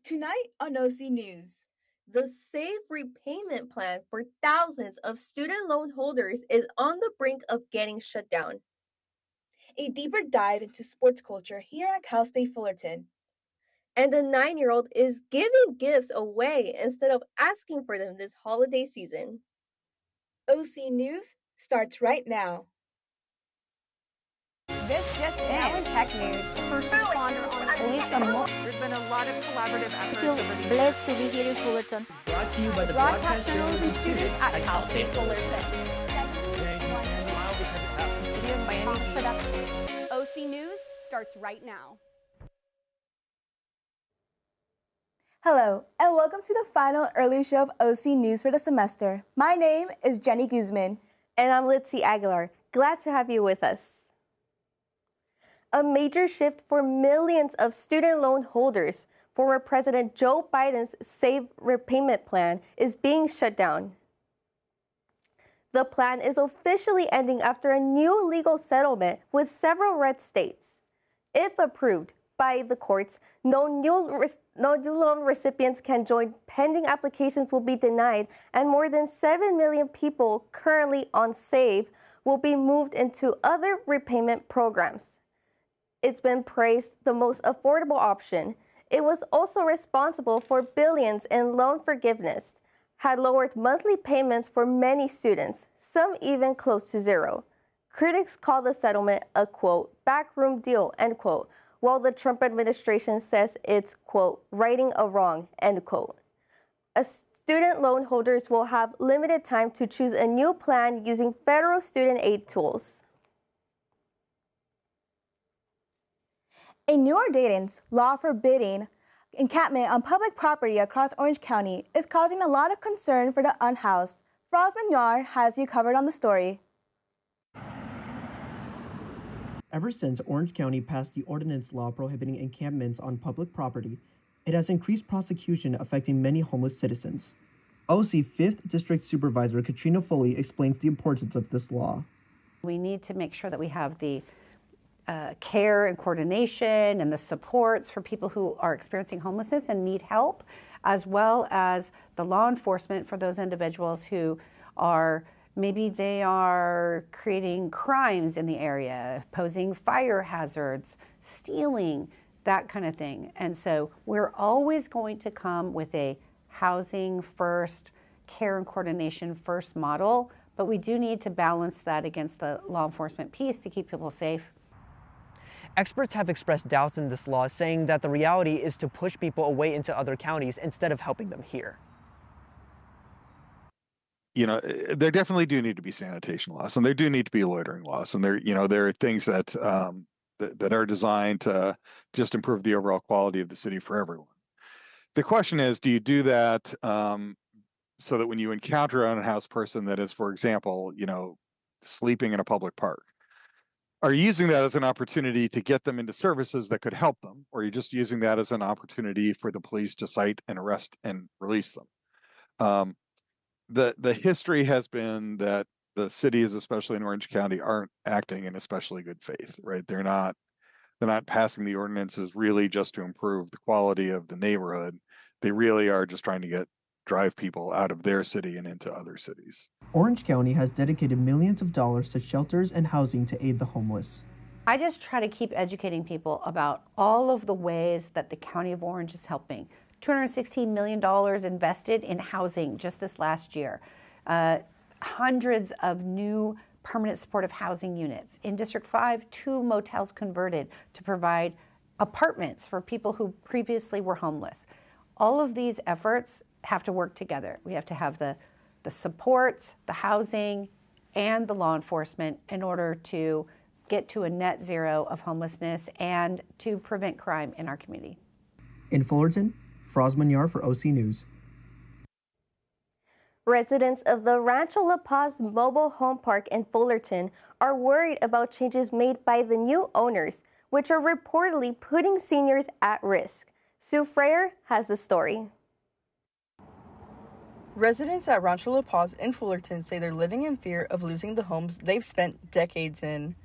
Tonight on OC News. The SAVE repayment plan for thousands of student loan holders is on the brink of getting shut down. A deeper dive into sports culture here at Cal State Fullerton. And a 9-year-old is giving gifts away instead of asking for them this holiday season. OC News starts right now. This just now in tech news, the first responder on There's been a lot of collaborative efforts. I feel blessed to be here in Fullerton. Brought to you by the broadcast journalism students at Cal State Fullerton. OC News starts right now. Hello, and welcome to the final early show of OC News for the semester. My name is Jenny Guzman. And I'm Litzy Aguilar. Glad to have you with us. A major shift for millions of student loan holders. Former President Joe Biden's SAVE repayment plan is being shut down. The plan is officially ending after a new legal settlement with several red states. If approved by the courts, no new loan recipients can join, pending applications will be denied, and more than 7 million people currently on SAVE will be moved into other repayment programs. It's been praised the most affordable option. It was also responsible for billions in loan forgiveness, had lowered monthly payments for many students, some even close to zero. Critics call the settlement a, quote, backroom deal, end quote, while the Trump administration says it's, quote, righting a wrong, end quote. Student loan holders will have limited time to choose a new plan using federal student aid tools. A new ordinance, law forbidding encampment on public property across Orange County, is causing a lot of concern for the unhoused. Froz Manyar has you covered on the story. Ever since Orange County passed the ordinance law prohibiting encampments on public property, it has increased prosecution affecting many homeless citizens. OC 5th District Supervisor Katrina Foley explains the importance of this law. We need to make sure that we have the care and coordination and the supports for people who are experiencing homelessness and need help, as well as the law enforcement for those individuals who are, maybe they are creating crimes in the area, posing fire hazards, stealing, that kind of thing. And so we're always going to come with a housing first, care and coordination first model, but we do need to balance that against the law enforcement piece to keep people safe. Experts have expressed doubts in this law, saying that the reality is to push people away into other counties instead of helping them here. You know, there definitely do need to be sanitation laws, and there do need to be loitering laws, and there are things that that are designed to just improve the overall quality of the city for everyone. The question is, do you do that so that when you encounter an unhoused person that is, for example, sleeping in a public park, are you using that as an opportunity to get them into services that could help them, or are you just using that as an opportunity for the police to cite and arrest and release them? The history has been that the cities, especially in Orange County, aren't acting in especially good faith, right? They're not passing the ordinances really just to improve the quality of the neighborhood. They really are just trying to drive people out of their city and into other cities. Orange County has dedicated millions of dollars to shelters and housing to aid the homeless. I just try to keep educating people about all of the ways that the County of Orange is helping. $216 million invested in housing just this last year. Hundreds of new permanent supportive housing units. In District 5, 2 motels converted to provide apartments for people who previously were homeless. All of these efforts have to work together. We have to have the supports, the housing, and the law enforcement in order to get to a net zero of homelessness and to prevent crime in our community. In Fullerton, Froz Manyar for OC News. Residents of the Rancho La Paz Mobile Home Park in Fullerton are worried about changes made by the new owners, which are reportedly putting seniors at risk. Sue Freyer has the story. Residents at Rancho La Paz in Fullerton say they're living in fear of losing the homes they've spent decades in.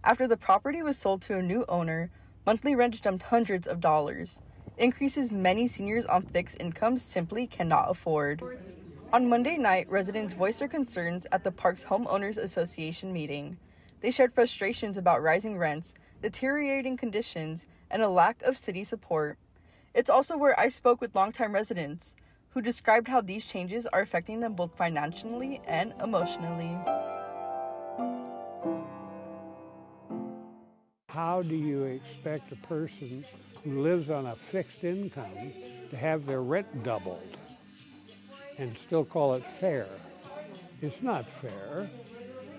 After the property was sold to a new owner, monthly rent jumped hundreds of dollars. increases many seniors on fixed incomes simply cannot afford. On Monday night, residents voiced their concerns at the park's Homeowners Association meeting. They shared frustrations about rising rents, deteriorating conditions, and a lack of city support. It's also where I spoke with longtime residents, who described how these changes are affecting them both financially and emotionally. How do you expect a person who lives on a fixed income to have their rent doubled and still call it fair? It's not fair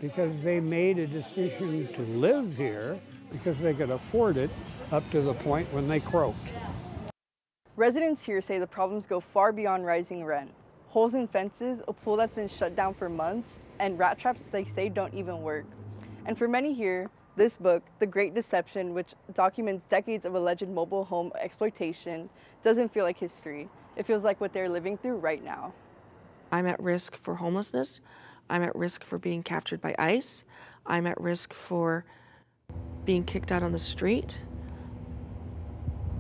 because they made a decision to live here because they could afford it up to the point when they croaked. Residents here say the problems go far beyond rising rent. Holes in fences, a pool that's been shut down for months, and rat traps they say don't even work. And for many here, this book, The Great Deception, which documents decades of alleged mobile home exploitation, doesn't feel like history. It feels like what they're living through right now. I'm at risk for homelessness. I'm at risk for being captured by ICE. I'm at risk for being kicked out on the street.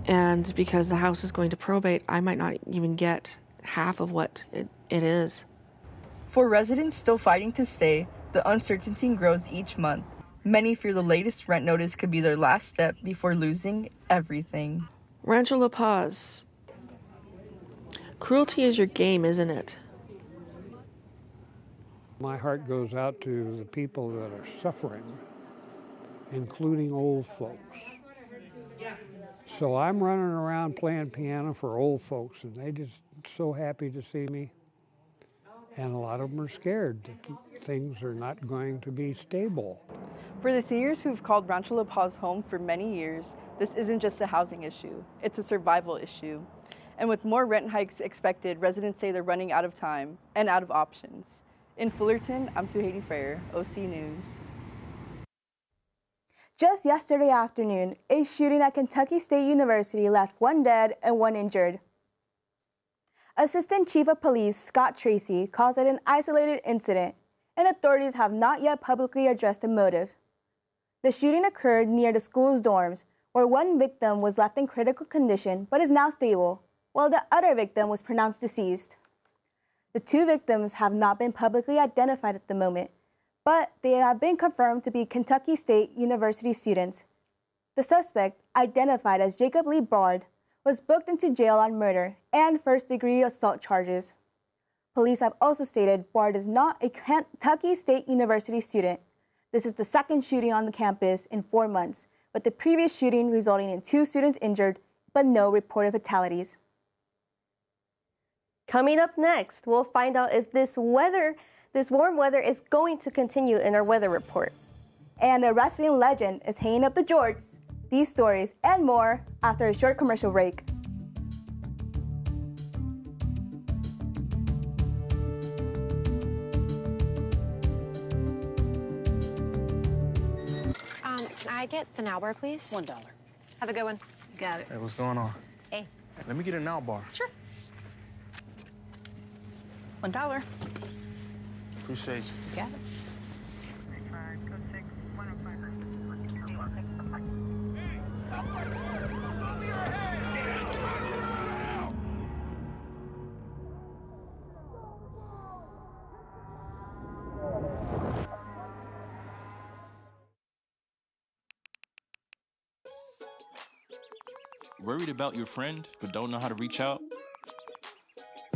And because the house is going to probate, I might not even get half of what it is. For residents still fighting to stay, the uncertainty grows each month. Many fear the latest rent notice could be their last step before losing everything. Rancho La Paz, cruelty is your game, isn't it? My heart goes out to the people that are suffering, including old folks. So I'm running around playing piano for old folks, and they just so happy to see me. And a lot of them are scared that things are not going to be stable. For the seniors who've called Rancho La Paz home for many years, this isn't just a housing issue, it's a survival issue. And with more rent hikes expected, residents say they're running out of time and out of options. In Fullerton, I'm Suhaiti Freyer, OC News. Just yesterday afternoon, a shooting at Kentucky State University left 1 dead and 1 injured. Assistant Chief of Police Scott Tracy calls it an isolated incident, and authorities have not yet publicly addressed the motive. The shooting occurred near the school's dorms, where 1 victim was left in critical condition but is now stable, while the other victim was pronounced deceased. The 2 victims have not been publicly identified at the moment, but they have been confirmed to be Kentucky State University students. The suspect, identified as Jacob Lee Bard, was booked into jail on murder and first-degree assault charges. Police have also stated Bard is not a Kentucky State University student. This is the second shooting on the campus in 4 months, with the previous shooting resulting in 2 students injured, but no reported fatalities. Coming up next, we'll find out if this warm weather is going to continue in our weather report. And a wrestling legend is hanging up the jorts. These stories and more after a short commercial break. Can I get the now bar, please? $1. Have a good one. Got it. Hey, what's going on? Hey. Let me get a now bar. Sure. $1. Appreciate you. Got it. Worried about your friend but don't know how to reach out?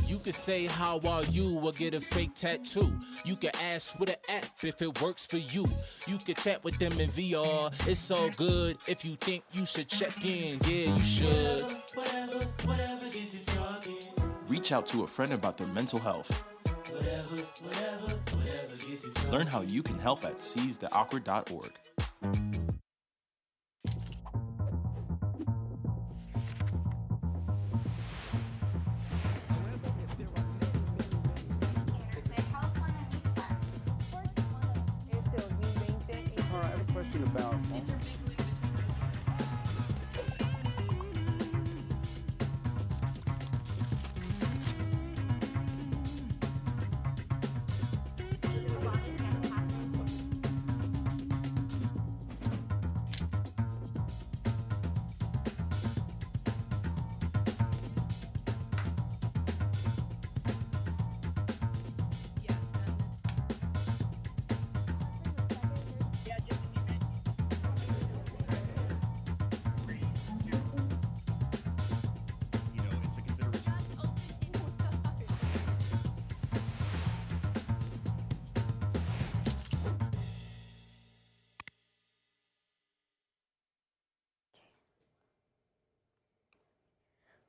You could say, how are you, or get a fake tattoo. You can ask with an app if it works for you. You could chat with them in VR, it's so good. If you think you should check in, yeah, you should. Whatever gets you talking. Reach out to a friend about their mental health. Whatever gets you talking. Learn how you can help at seizetheawkward.org.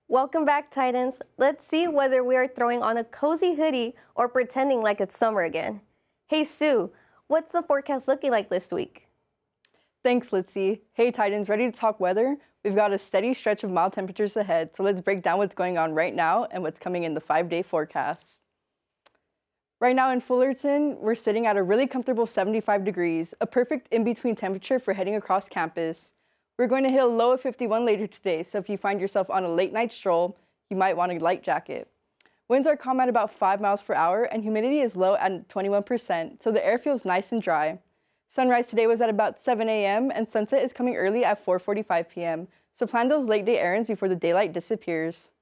Welcome back, Titans. Let's see whether we are throwing on a cozy hoodie or pretending like it's summer again. Hey, Sue, what's the forecast looking like this week? Thanks, Litzy. Hey, Titans, ready to talk weather? We've got a steady stretch of mild temperatures ahead, so let's break down what's going on right now and what's coming in the 5-day forecast. Right now in Fullerton, we're sitting at a really comfortable 75 degrees, a perfect in-between temperature for heading across campus. We're going to hit a low of 51 later today, so if you find yourself on a late night stroll, you might want a light jacket. Winds are calm at about 5 miles per hour, and humidity is low at 21%, so the air feels nice and dry. Sunrise today was at about 7 a.m., and sunset is coming early at 4:45 p.m., so plan those late day errands before the daylight disappears.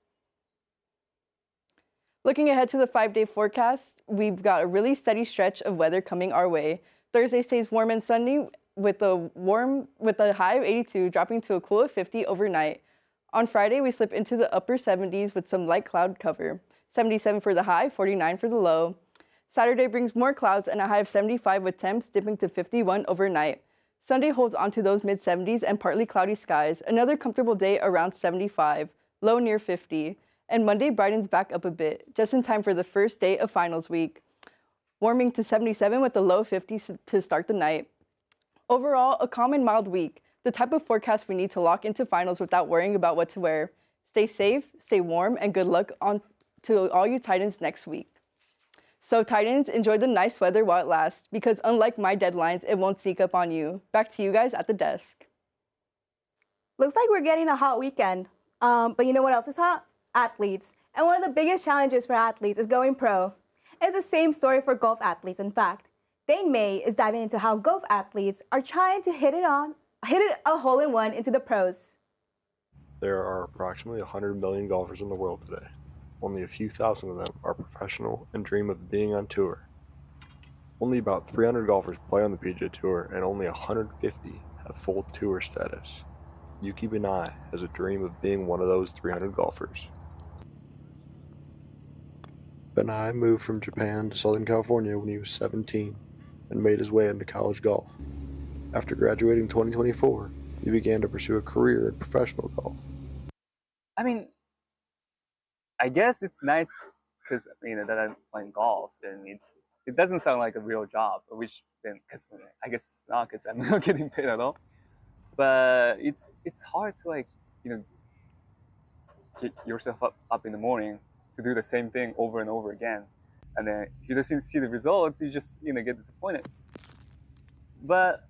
Looking ahead to the 5-day forecast, we've got a really steady stretch of weather coming our way. Thursday stays warm and sunny, with a high of 82 dropping to a cool of 50 overnight. On Friday, we slip into the upper 70s with some light cloud cover. 77 for the high, 49 for the low. Saturday brings more clouds and a high of 75 with temps dipping to 51 overnight. Sunday holds on to those mid-70s and partly cloudy skies. Another comfortable day around 75, low near 50. And Monday brightens back up a bit, just in time for the first day of finals week. Warming to 77 with a low of 50 to start the night. Overall, a calm and mild week, the type of forecast we need to lock into finals without worrying about what to wear. Stay safe, stay warm, and good luck to all you Titans next week. So Titans, enjoy the nice weather while it lasts, because unlike my deadlines, it won't sneak up on you. Back to you guys at the desk. Looks like we're getting a hot weekend. But you know what else is hot? Athletes. And one of the biggest challenges for athletes is going pro. It's the same story for golf athletes, in fact. Dane May is diving into how golf athletes are trying to hit it a hole-in-one into the pros. There are approximately 100 million golfers in the world today. Only a few thousand of them are professional and dream of being on tour. Only about 300 golfers play on the PGA Tour, and only 150 have full tour status. Yuki Benai has a dream of being one of those 300 golfers. Benai moved from Japan to Southern California when he was 17 and made his way into college golf. After graduating in 2024, he began to pursue a career in professional golf. I mean, I guess it's nice because that I'm playing golf, and it doesn't sound like a real job, which then because I guess it's not because I'm not getting paid at all. But it's hard to get yourself up in the morning to do the same thing over and over again, and then if you don't see the results, you just get disappointed. But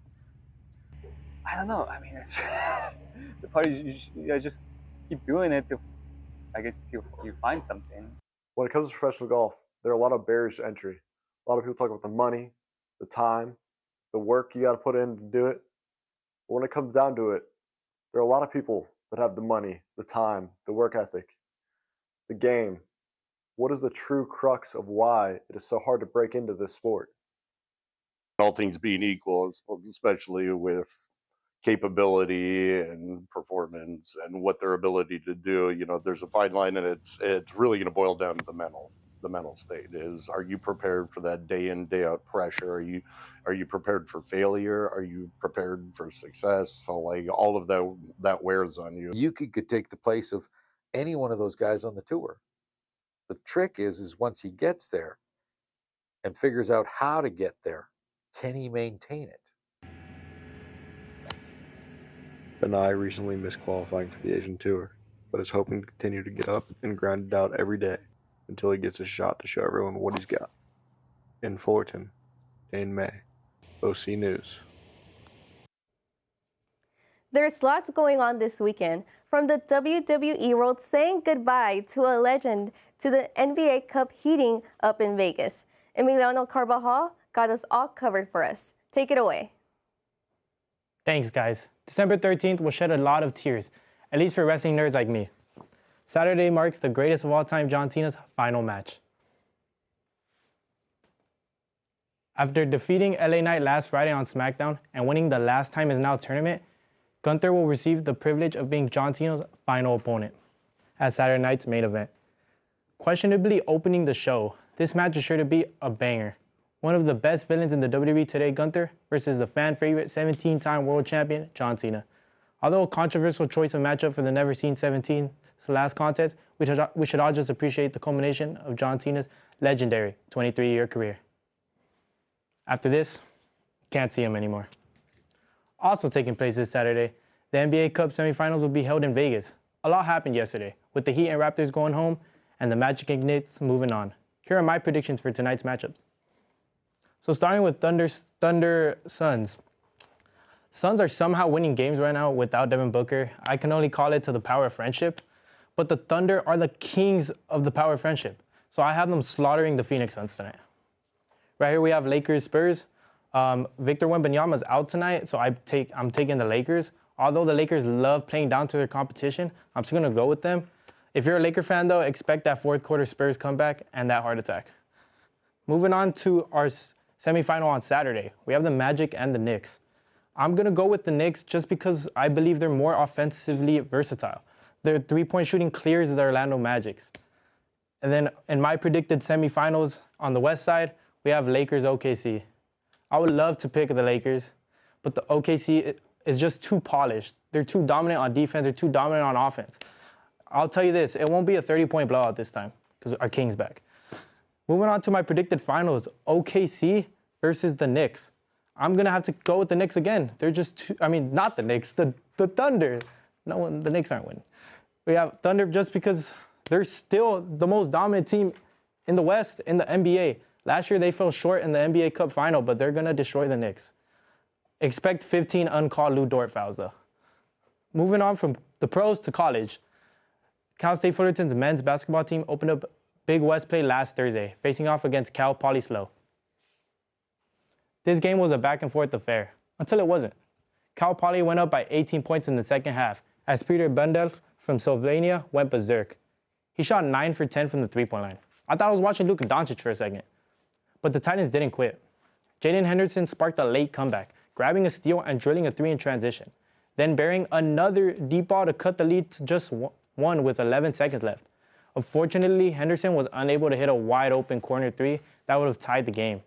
I don't know. I mean, it's the part you just keep doing it till you find something. When it comes to professional golf, there are a lot of barriers to entry. A lot of people talk about the money, the time, the work you got to put in to do it. But when it comes down to it, there are a lot of people that have the money, the time, the work ethic, the game. What is the true crux of why it is so hard to break into this sport? All things being equal, especially with capability and performance and what their ability to do, there's a fine line, and it's really going to boil down to the mental state. Are you prepared for that day in, day out pressure? Are you prepared for failure? Are you prepared for success? So all of that wears on you. Yuki could take the place of any one of those guys on the tour. The trick is once he gets there and figures out how to get there, can he maintain it? Benai recently missed qualifying for the Asian Tour, but is hoping to continue to get up and grind it out every day until he gets a shot to show everyone what he's got. In Fullerton, Dane May, OC News. There's lots going on this weekend, from the WWE world saying goodbye to a legend to the NBA Cup heating up in Vegas. Emiliano Carvajal got us all covered for us. Take it away. Thanks, guys. December 13th will shed a lot of tears, at least for wrestling nerds like me. Saturday marks the greatest of all time, John Cena's final match. After defeating LA Knight last Friday on SmackDown and winning the Last Time Is Now tournament, Gunther will receive the privilege of being John Cena's final opponent at Saturday night's main event. Questionably opening the show, this match is sure to be a banger. One of the best villains in the WWE today, Gunther, versus the fan favorite 17-time world champion, John Cena. Although a controversial choice of matchup for the never-seen 17, last contest, we should all just appreciate the culmination of John Cena's legendary 23-year career. After this, can't see him anymore. Also taking place this Saturday, the NBA Cup semifinals will be held in Vegas. A lot happened yesterday, with the Heat and Raptors going home and the Magic and Knicks moving on. Here are my predictions for tonight's matchups. So starting with Thunder Suns. Suns are somehow winning games right now without Devin Booker. I can only call it to the power of friendship, but the Thunder are the kings of the power of friendship. So I have them slaughtering the Phoenix Suns tonight. Right here we have Lakers-Spurs. Victor Wembanyama's out tonight, so I'm taking the Lakers. Although the Lakers love playing down to their competition, I'm just going to go with them. If you're a Laker fan, though, expect that fourth quarter Spurs comeback and that heart attack. Moving on to our semifinal on Saturday, we have the Magic and the Knicks. I'm going to go with the Knicks just because I believe they're more offensively versatile. Their three-point shooting clears the Orlando Magic's. And then in my predicted semifinals on the West side, we have Lakers-OKC. I would love to pick the Lakers, but the OKC is just too polished. They're too dominant on defense. They're too dominant on offense. I'll tell you this, it won't be a 30-point blowout this time because our King's back. Moving on to my predicted finals, OKC versus the Knicks. I'm going to have to go with the Knicks again. They're just too, not the Knicks, the Thunder. The Knicks aren't winning. We have Thunder just because they're still the most dominant team in the West in the NBA. Last year, they fell short in the NBA Cup final, but they're going to destroy the Knicks. Expect 15 uncalled Lou Dort fouls, though. Moving on from the pros to college. Cal State Fullerton's men's basketball team opened up Big West play last Thursday, facing off against Cal Poly SLO. This game was a back-and-forth affair, until it wasn't. Cal Poly went up by 18 points in the second half, as Peter Bundel from Slovenia went berserk. He shot 9 for 10 from the three-point line. I thought I was watching Luka Doncic for a second. But the Titans didn't quit. Jaden Henderson sparked a late comeback, grabbing a steal and drilling a three in transition, then burying another deep ball to cut the lead to just one with 11 seconds left. Unfortunately, Henderson was unable to hit a wide-open corner three that would have tied the game.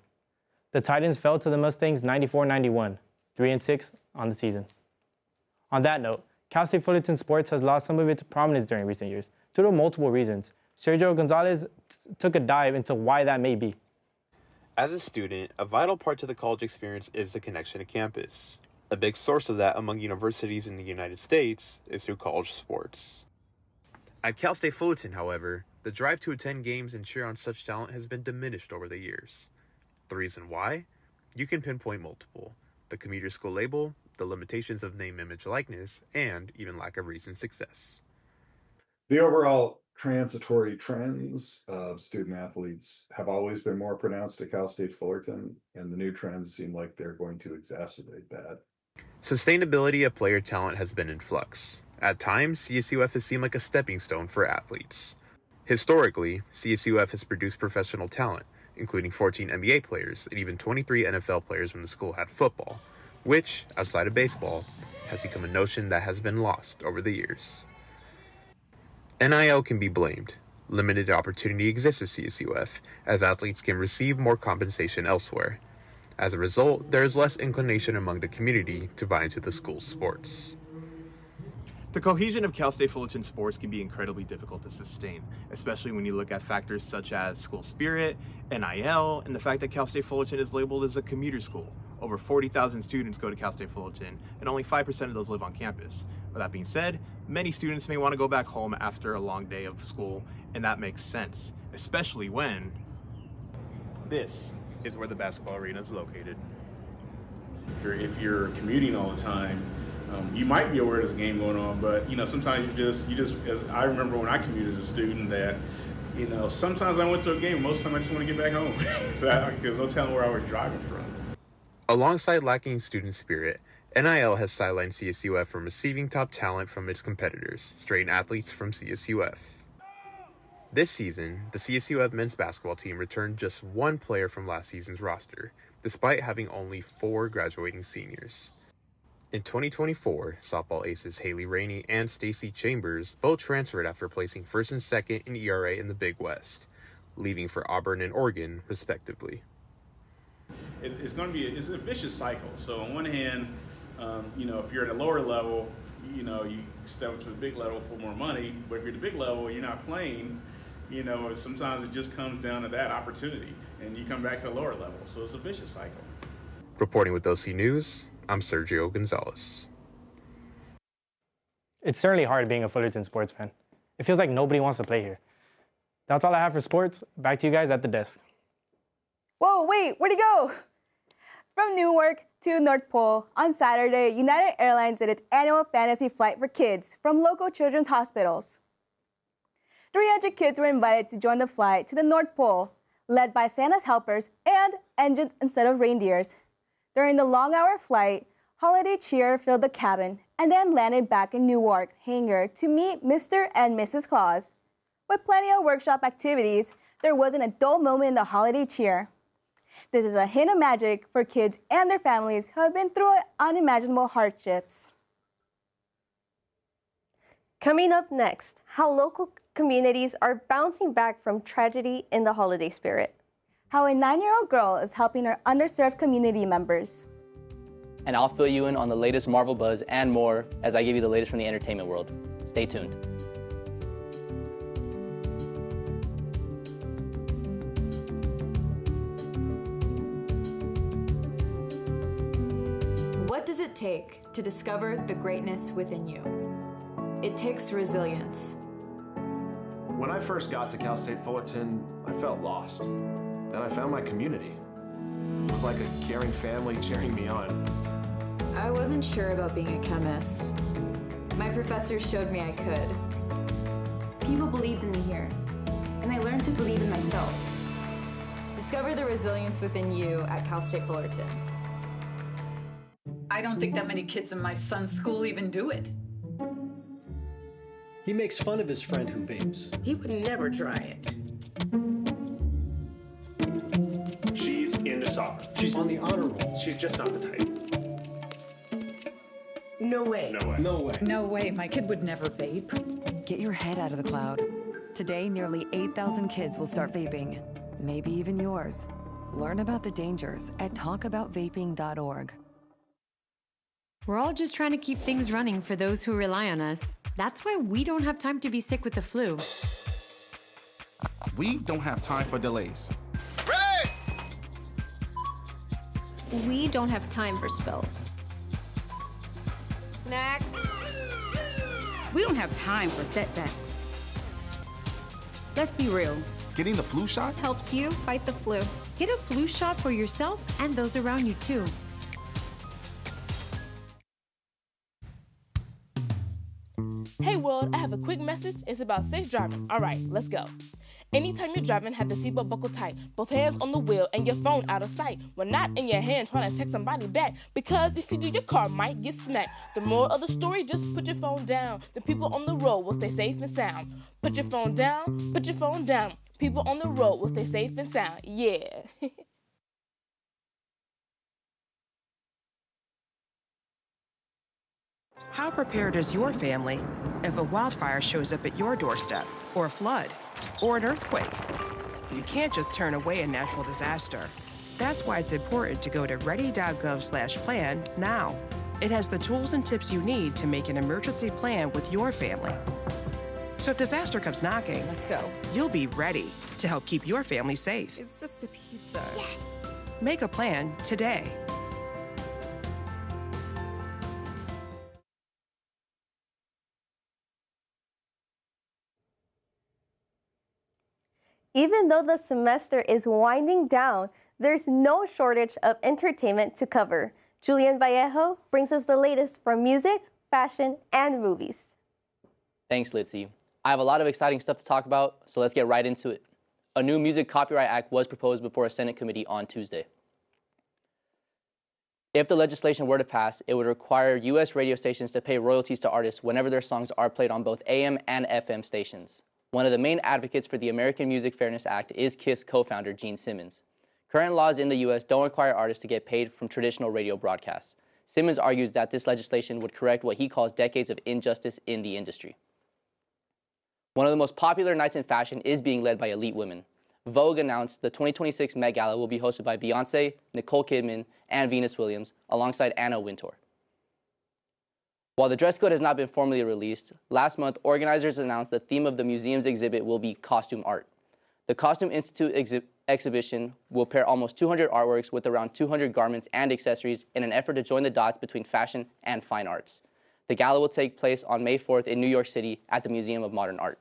The Titans fell to the Mustangs 94-91, 3-6 on the season. On that note, Cal State Fullerton sports has lost some of its prominence during recent years due to multiple reasons. Sergio Gonzalez took a dive into why that may be. As a student, a vital part to the college experience is the connection to campus. A big source of that among universities in the United States is through college sports. At Cal State Fullerton, however, the drive to attend games and cheer on such talent has been diminished over the years. The reason why? You can pinpoint multiple. The commuter school label, the limitations of name, image, likeness, and even lack of recent success. The overall transitory trends of student athletes have always been more pronounced at Cal State Fullerton, and the new trends seem like they're going to exacerbate that. Sustainability of player talent has been in flux. At times, CSUF has seemed like a stepping stone for athletes. Historically, CSUF has produced professional talent, including 14 NBA players and even 23 NFL players when the school had football, which, outside of baseball, has become a notion that has been lost over the years. NIL can be blamed. Limited opportunity exists at CSUF, as athletes can receive more compensation elsewhere. As a result, there is less inclination among the community to buy into the school's sports. The cohesion of Cal State Fullerton sports can be incredibly difficult to sustain, especially when you look at factors such as school spirit, NIL, and the fact that Cal State Fullerton is labeled as a commuter school. Over 40,000 students go to Cal State Fullerton, and only 5% of those live on campus. With that being said, many students may want to go back home after a long day of school, and that makes sense, especially when this is where the basketball arena is located. If you're commuting all the time, you might be aware there's a game going on, but sometimes you just as I remember when I commuted as a student that sometimes I went to a game, most of the time I just want to get back home because no telling where I was driving from. Alongside lacking student spirit, NIL has sidelined CSUF from receiving top talent from its competitors, straying athletes from CSUF. This season, the CSUF men's basketball team returned just one player from last season's roster, despite having only 4 graduating seniors. In 2024, softball aces Haley Rainey and Stacy Chambers both transferred after placing first and second in ERA in the Big West, leaving for Auburn and Oregon, respectively. It's a vicious cycle. So on one hand, if you're at a lower level, you step up to the big level for more money, but if you're at the big level, you're not playing, sometimes it just comes down to that opportunity, and you come back to the lower level. So it's a vicious cycle. Reporting with OC News, I'm Sergio Gonzalez. It's certainly hard being a Fullerton sports fan. It feels like nobody wants to play here. That's all I have for sports. Back to you guys at the desk. Whoa, wait, where'd he go? From Newark to North Pole, on Saturday, United Airlines did its annual fantasy flight for kids from local children's hospitals. 300 kids were invited to join the flight to the North Pole, led by Santa's helpers and engines instead of reindeers. During the long-hour flight, holiday cheer filled the cabin and then landed back in Newark hangar to meet Mr. and Mrs. Claus. With plenty of workshop activities, there wasn't a dull moment in the holiday cheer. This is a hint of magic for kids and their families who have been through unimaginable hardships. Coming up next, how local communities are bouncing back from tragedy in the holiday spirit. How a 9-year-old girl is helping her underserved community members. And I'll fill you in on the latest Marvel buzz and more as I give you the latest from the entertainment world. Stay tuned. What does it take to discover the greatness within you? It takes resilience. When I first got to Cal State Fullerton, I felt lost. Then I found my community. It was like a caring family cheering me on. I wasn't sure about being a chemist. My professor showed me I could. People believed in me here, and I learned to believe in myself. Discover the resilience within you at Cal State Fullerton. I don't think that many kids in my son's school even do it. He makes fun of his friend who vapes. He would never try it. She's into soccer. She's on the honor roll. She's just not the type. No way. No way. No way. No way, my kid would never vape. Get your head out of the cloud. Today, nearly 8,000 kids will start vaping. Maybe even yours. Learn about the dangers at talkaboutvaping.org. We're all just trying to keep things running for those who rely on us. That's why we don't have time to be sick with the flu. We don't have time for delays. We don't have time for spills. Next. We don't have time for setbacks. Let's be real. Getting the flu shot helps you fight the flu. Get a flu shot for yourself and those around you too. Hey world, I have a quick message. It's about safe driving. All right, let's go. Anytime you're driving, have the seatbelt buckled tight. Both hands on the wheel and your phone out of sight. When not in your hand trying to text somebody back. Because if you do, your car might get smacked. The moral of the story, just put your phone down. The people on the road will stay safe and sound. Put your phone down, put your phone down. People on the road will stay safe and sound. Yeah. How prepared is your family if a wildfire shows up at your doorstep, or a flood, or an earthquake? You can't just turn away a natural disaster. That's why it's important to go to ready.gov/plan now. It has the tools and tips you need to make an emergency plan with your family. So if disaster comes knocking, Let's go. you'll be ready to help keep your family safe. It's just a pizza. Yes. Make a plan today. Even though the semester is winding down, there's no shortage of entertainment to cover. Julian Vallejo brings us the latest from music, fashion, and movies. Thanks, Litzy. I have a lot of exciting stuff to talk about, so let's get right into it. A new Music Copyright Act was proposed before a Senate committee on Tuesday. If the legislation were to pass, it would require U.S. radio stations to pay royalties to artists whenever their songs are played on both AM and FM stations. One of the main advocates for the American Music Fairness Act is KISS co-founder Gene Simmons. Current laws in the U.S. don't require artists to get paid from traditional radio broadcasts. Simmons argues that this legislation would correct what he calls decades of injustice in the industry. One of the most popular nights in fashion is being led by elite women. Vogue announced the 2026 Met Gala will be hosted by Beyoncé, Nicole Kidman, and Venus Williams, alongside Anna Wintour. While the dress code has not been formally released, last month organizers announced the theme of the museum's exhibit will be costume art. The Costume Institute exhibition will pair almost 200 artworks with around 200 garments and accessories in an effort to join the dots between fashion and fine arts. The gala will take place on May 4th in New York City at the Museum of Modern Art.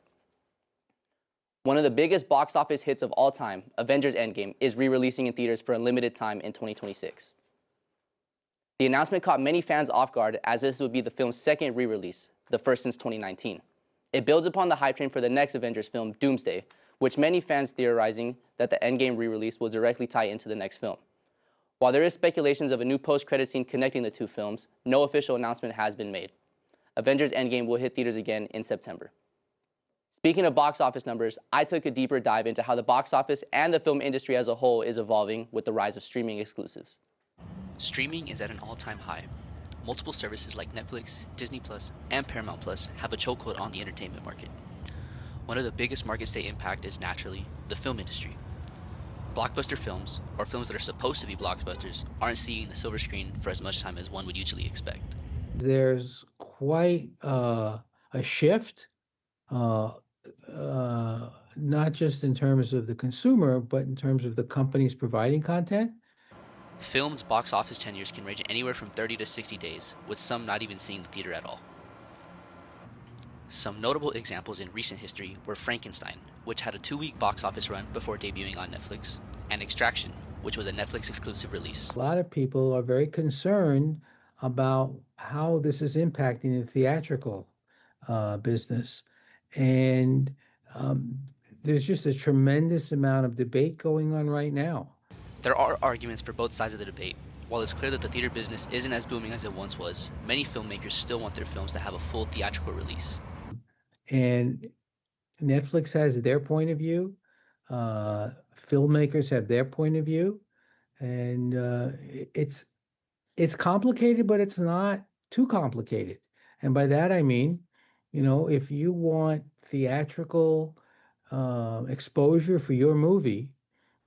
One of the biggest box office hits of all time, Avengers Endgame, is re-releasing in theaters for a limited time in 2026. The announcement caught many fans off guard, as this would be the film's second re-release, the first since 2019. It builds upon the hype train for the next Avengers film, Doomsday, which many fans theorizing that the Endgame re-release will directly tie into the next film. While there is speculations of a new post-credit scene connecting the two films, no official announcement has been made. Avengers Endgame will hit theaters again in September. Speaking of box office numbers, I took a deeper dive into how the box office and the film industry as a whole is evolving with the rise of streaming exclusives. Streaming is at an all-time high. Multiple services like Netflix, Disney+, and Paramount Plus have a chokehold on the entertainment market. One of the biggest markets they impact is naturally the film industry. Blockbuster films, or films that are supposed to be blockbusters, aren't seeing the silver screen for as much time as one would usually expect. There's quite a shift, not just in terms of the consumer, but in terms of the companies providing content. Films' box office tenures can range anywhere from 30 to 60 days, with some not even seeing the theater at all. Some notable examples in recent history were Frankenstein, which had a 2-week box office run before debuting on Netflix, and Extraction, which was a Netflix exclusive release. A lot of people are very concerned about how this is impacting the theatrical business. And there's just a tremendous amount of debate going on right now. There are arguments for both sides of the debate. While it's clear that the theater business isn't as booming as it once was, many filmmakers still want their films to have a full theatrical release. And Netflix has their point of view, filmmakers have their point of view, and it's complicated, but it's not too complicated. And by that I mean, if you want theatrical exposure for your movie,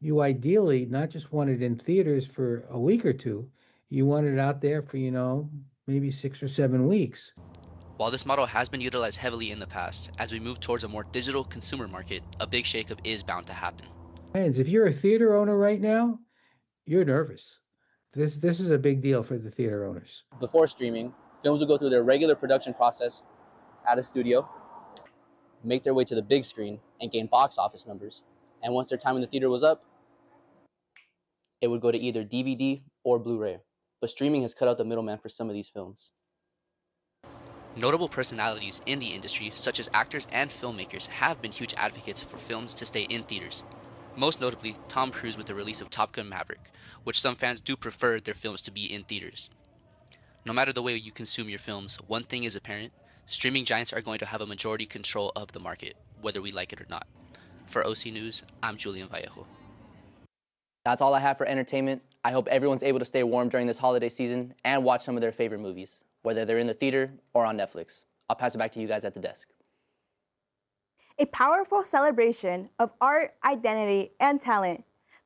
you ideally not just want it in theaters for a week or two, you want it out there for, maybe 6 or 7 weeks. While this model has been utilized heavily in the past, as we move towards a more digital consumer market, a big shakeup is bound to happen. If you're a theater owner right now, you're nervous. This is a big deal for the theater owners. Before streaming, films will go through their regular production process at a studio, make their way to the big screen, and gain box office numbers. And once their time in the theater was up, it would go to either DVD or Blu-ray. But streaming has cut out the middleman for some of these films. Notable personalities in the industry, such as actors and filmmakers, have been huge advocates for films to stay in theaters. Most notably, Tom Cruise with the release of Top Gun Maverick, which some fans do prefer their films to be in theaters. No matter the way you consume your films, one thing is apparent: streaming giants are going to have a majority control of the market, whether we like it or not. For OC News, I'm Julian Vallejo. That's all I have for entertainment. I hope everyone's able to stay warm during this holiday season and watch some of their favorite movies, whether they're in the theater or on Netflix. I'll pass it back to you guys at the desk. A powerful celebration of art, identity, and talent.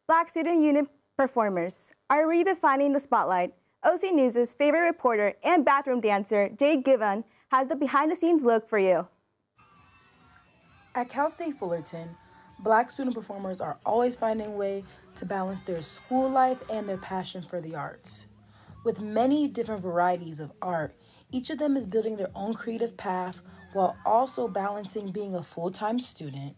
Black Student Union performers are redefining the spotlight. OC News' favorite reporter and bathroom dancer, Jay Given, has the behind-the-scenes look for you. At Cal State Fullerton, Black student performers are always finding a way to balance their school life and their passion for the arts. With many different varieties of art, each of them is building their own creative path while also balancing being a full-time student.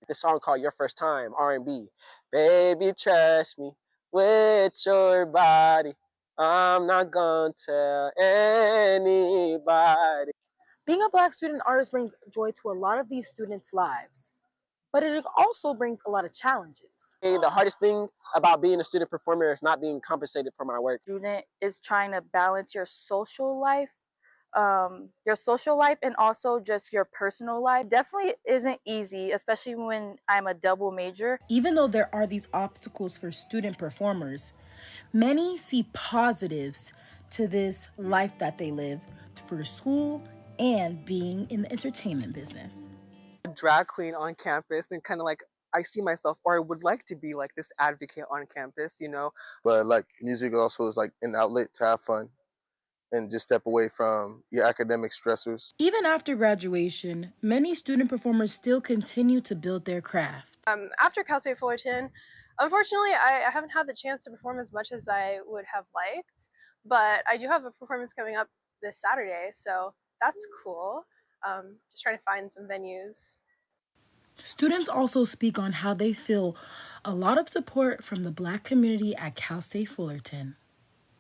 This song called Your First Time, R&B. Baby, trust me with your body. I'm not gonna tell anybody. Being a Black student artist brings joy to a lot of these students' lives, but it also brings a lot of challenges. The hardest thing about being a student performer is not being compensated for my work. Student is trying to balance your social life and also just your personal life. Definitely isn't easy, especially when I'm a double major. Even though there are these obstacles for student performers, many see positives to this life that they live for school and being in the entertainment business. Drag queen on campus, and kind of like I see myself, or I would like to be like this advocate on campus, But like music also is like an outlet to have fun and just step away from your academic stressors. Even after graduation, many student performers still continue to build their craft. After Cal State Fullerton, unfortunately, I haven't had the chance to perform as much as I would have liked, but I do have a performance coming up this Saturday, so that's cool. Just trying to find some venues. Students also speak on how they feel a lot of support from the Black community at Cal State Fullerton.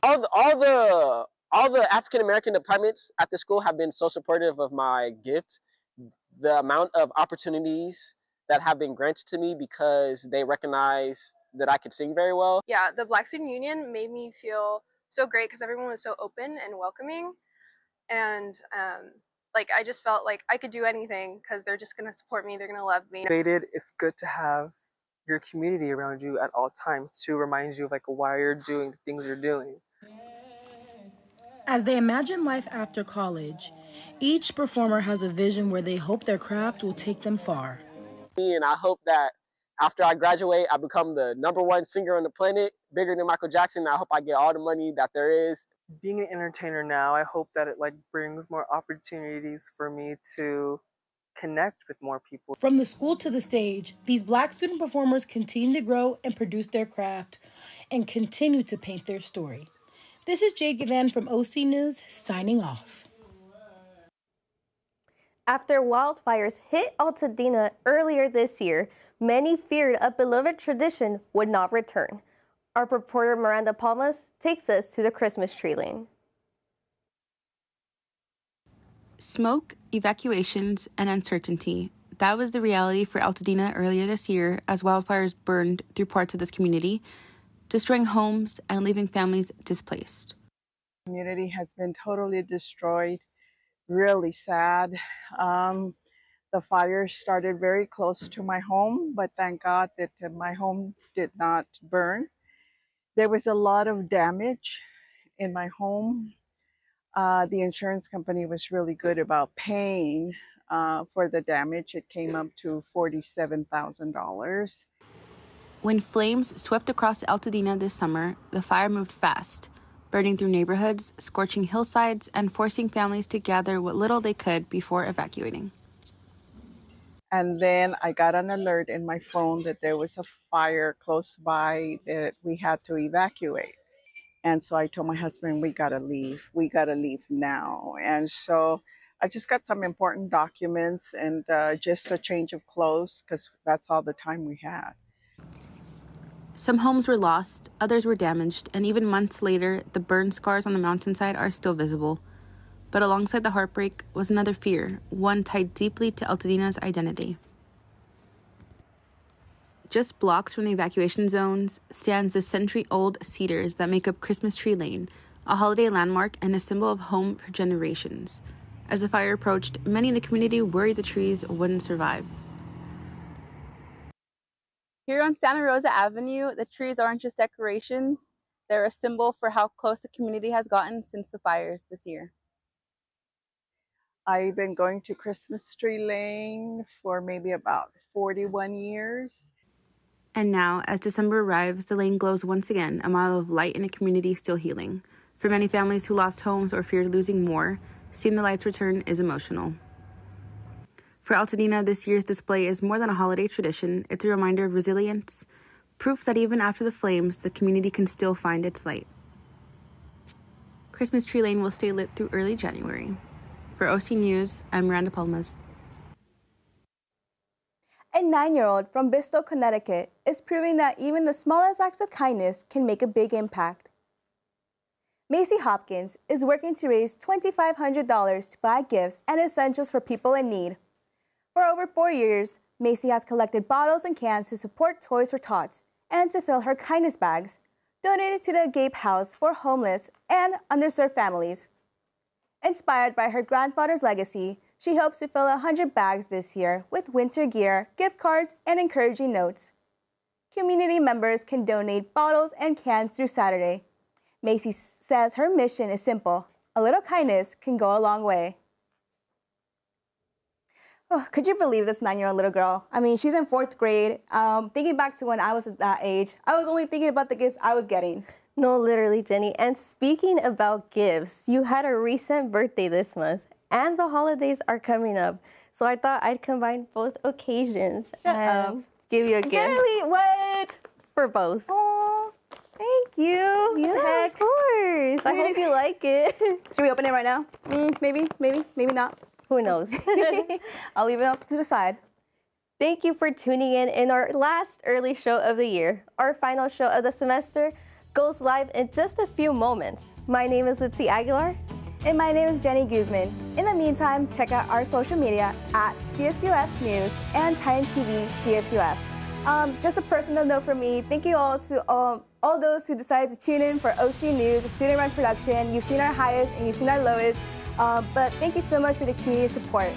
All the African American departments at the school have been so supportive of my gift. The amount of opportunities that have been granted to me because they recognize that I could sing very well. Yeah, the Black Student Union made me feel so great because everyone was so open and welcoming, and like I just felt like I could do anything because they're just gonna support me, they're gonna love me. It's good to have your community around you at all times to remind you of like why you're doing the things you're doing. As they imagine life after college, each performer has a vision where they hope their craft will take them far. And I hope that after I graduate, I become the #1 singer on the planet, bigger than Michael Jackson. I hope I get all the money that there is. Being an entertainer now, I hope that it like brings more opportunities for me to connect with more people. From the school to the stage, these Black student performers continue to grow and produce their craft and continue to paint their story. This is Jade Gavan from OC News, signing off. After wildfires hit Altadena earlier this year, many feared a beloved tradition would not return. Our reporter Miranda Palmas takes us to the Christmas tree lane. Smoke, evacuations, and uncertainty. That was the reality for Altadena earlier this year as wildfires burned through parts of this community, destroying homes and leaving families displaced. The community has been totally destroyed. Really sad. The fire started very close to my home, but thank God that my home did not burn. There was a lot of damage in my home. The insurance company was really good about paying for the damage. It came up to $47,000. When flames swept across Altadena this summer, the fire moved fast, burning through neighborhoods, scorching hillsides, and forcing families to gather what little they could before evacuating. And then I got an alert in my phone that there was a fire close by that we had to evacuate. And so I told my husband, we gotta leave. We gotta leave now. And so I just got some important documents and just a change of clothes because that's all the time we had. Some homes were lost, others were damaged, and even months later, the burn scars on the mountainside are still visible. But alongside the heartbreak was another fear, one tied deeply to Altadena's identity. Just blocks from the evacuation zones stands the century-old cedars that make up Christmas Tree Lane, a holiday landmark and a symbol of home for generations. As the fire approached, many in the community worried the trees wouldn't survive. Here on Santa Rosa Avenue, the trees aren't just decorations. They're a symbol for how close the community has gotten since the fires this year. I've been going to Christmas Tree Lane for maybe about 41 years. And now, as December arrives, the lane glows once again, a mile of light in a community still healing. For many families who lost homes or feared losing more, seeing the lights return is emotional. For Altadena, this year's display is more than a holiday tradition. It's a reminder of resilience, proof that even after the flames, the community can still find its light. Christmas Tree Lane will stay lit through early January. For OC News, I'm Miranda Palmas. A 9-year-old from Bristol, Connecticut is proving that even the smallest acts of kindness can make a big impact. Macy Hopkins is working to raise $2,500 to buy gifts and essentials for people in need. For over 4 years, Macy has collected bottles and cans to support Toys for Tots and to fill her kindness bags, donated to the Gape House for homeless and underserved families. Inspired by her grandfather's legacy, she hopes to fill 100 bags this year with winter gear, gift cards, and encouraging notes. Community members can donate bottles and cans through Saturday. Macy says her mission is simple. A little kindness can go a long way. Oh, could you believe this 9-year-old little girl? I mean, she's in 4th grade. Thinking back to when I was at that age, I was only thinking about the gifts I was getting. No, literally, Jenny. And speaking about gifts, you had a recent birthday this month, and the holidays are coming up. So I thought I'd combine both occasions and give you a gift. Really? What? For both. Oh, thank you. Yeah, What the heck? of course. I hope you like it. Should we open it right now? Maybe not. Who knows? I'll leave it up to the side. Thank you for tuning in our last early show of the year. Our final show of the semester goes live in just a few moments. My name is Litzy Aguilar. And my name is Jenny Guzman. In the meantime, check out our social media at CSUF News and Titan TV CSUF. Just a personal note for me, thank you all to all those who decided to tune in for OC News, a student-run production. You've seen our highest and you've seen our lowest, but thank you so much for the community support.